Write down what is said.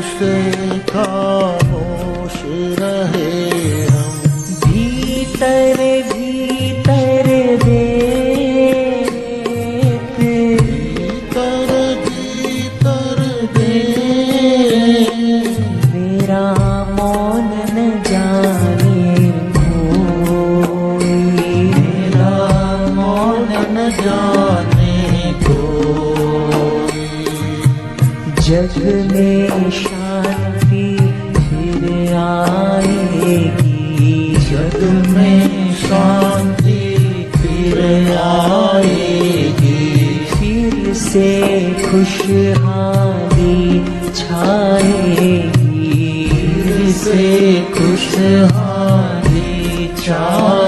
से खामोश रहे हम। भीतर भीतर देख, भीतर भीतर देख, मेरा मौन न जाने कोई, मेरा मौन न जाने कोई। जग में शांति फिर आएगी, जग में शांति फिर आएगी, फिर से खुशहाली छाएगी, फिर से खुशहाली छाएगी।